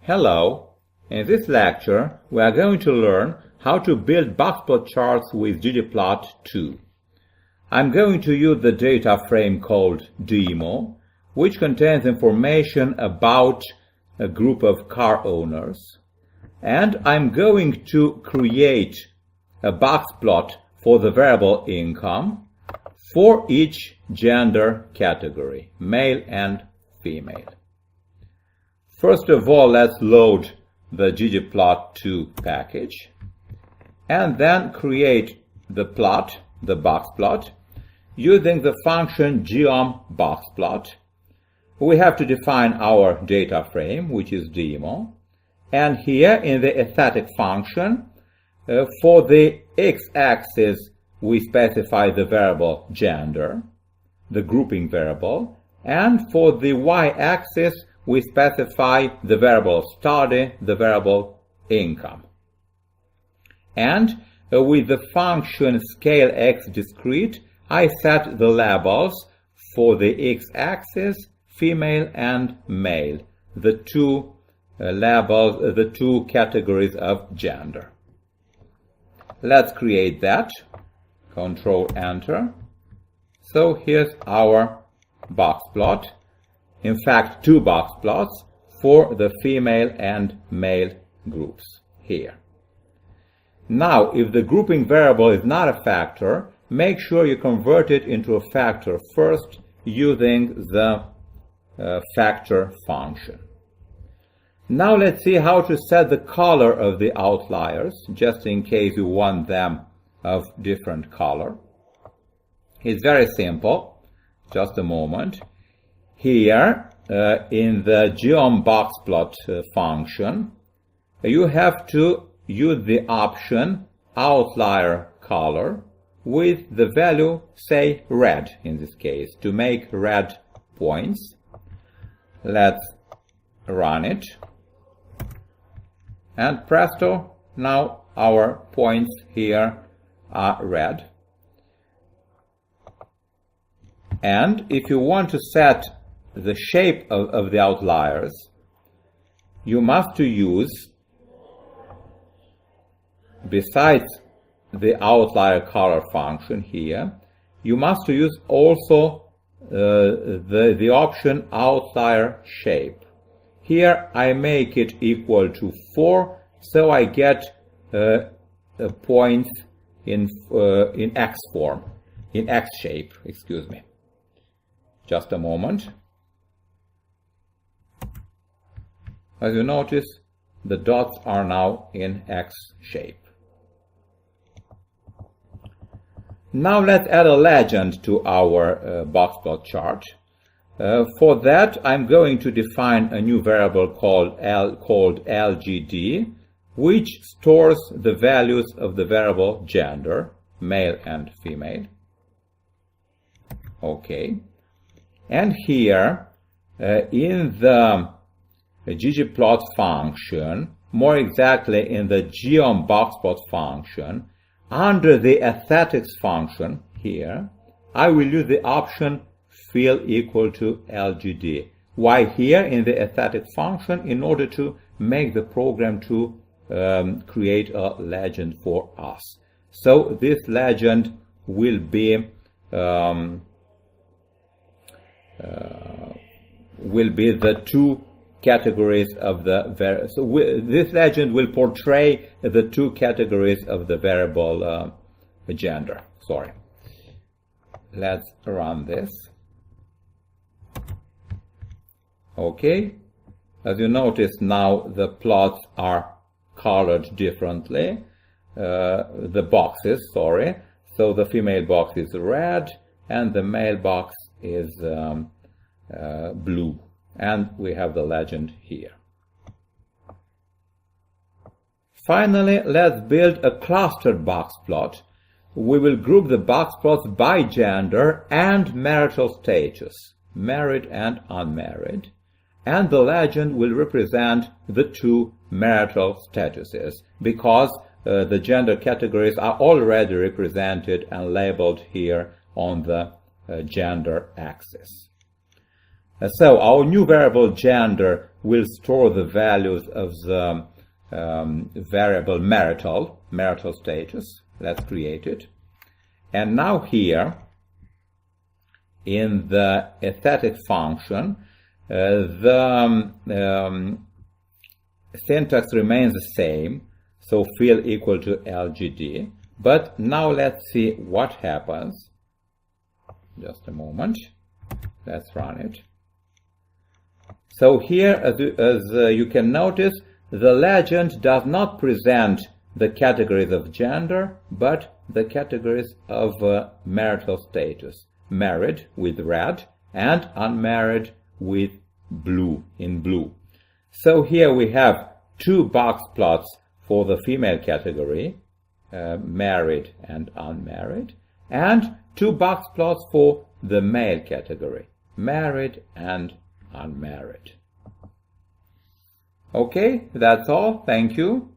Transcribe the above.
Hello! In this lecture, we are going to learn how to build boxplot charts with ggplot2. I'm going to use the data frame called demo, which contains information about a group of car owners. And I'm going to create a boxplot for the variable income for each gender category, male and female. First of all, let's load the ggplot2 package and then create the plot, the boxplot, using the function geom_boxplot. We have to define our data frame, which is demo, and here in the aesthetic function, for the x-axis we specify the variable gender, the grouping variable, and for the y-axis we specify the variable study, the variable income. And with the function scaleXDiscrete, I set the labels for the x-axis, female and male, the two labels, the two categories of gender. Let's create that. Control Enter. So here's our boxplot. In fact, two boxplots for the female and male groups here. Now, if the grouping variable is not a factor, make sure you convert it into a factor first using the factor function. Now let's see how to set the color of the outliers, just in case you want them of different color. It's very simple. Just a moment. Here, in the geom_boxplot function, you have to use the option outlier color with the value, say, red in this case, to make red points. Let's run it. And presto, now our points here are red. And if you want to set the shape of the outliers, you must use, besides the outlier color function here, you must use also the option outlier shape. Here I make it equal to 4, so I get points in X form, in X shape, excuse me. Just a moment. As you notice, the dots are now in X shape. Now let's add a legend to our boxplot chart. For that, I'm going to define a new variable called LGD, which stores the values of the variable gender, male and female. Okay. And here, in the ggplot function, more exactly in the geom_boxplot function, under the aesthetics function here, I will use the option fill equal to LGD. Why here in the aesthetic function? In order to make the program to create a legend for us. So this legend will be the two categories of the this legend will portray the two categories of the variable gender. Sorry. Let's run this. Okay. As you notice, now the plots are colored differently. The boxes, sorry. So the female box is red and the male box is blue. And we have the legend here. Finally, let's build a clustered boxplot. We will group the boxplots by gender and marital status, married and unmarried. And the legend will represent the two marital statuses, because the gender categories are already represented and labeled here on the gender axis. So our new variable gender will store the values of the variable marital status. Let's create it. And now here, in the aesthetic function, the syntax remains the same, so fill equal to LGD. But now let's see what happens. Just a moment. Let's run it. So here, as you can notice, the legend does not present the categories of gender, but the categories of marital status. Married with red and unmarried with blue, in blue. So here we have two box plots for the female category, married and unmarried, and two box plots for the male category, married and unmarried. Okay, that's all. Thank you.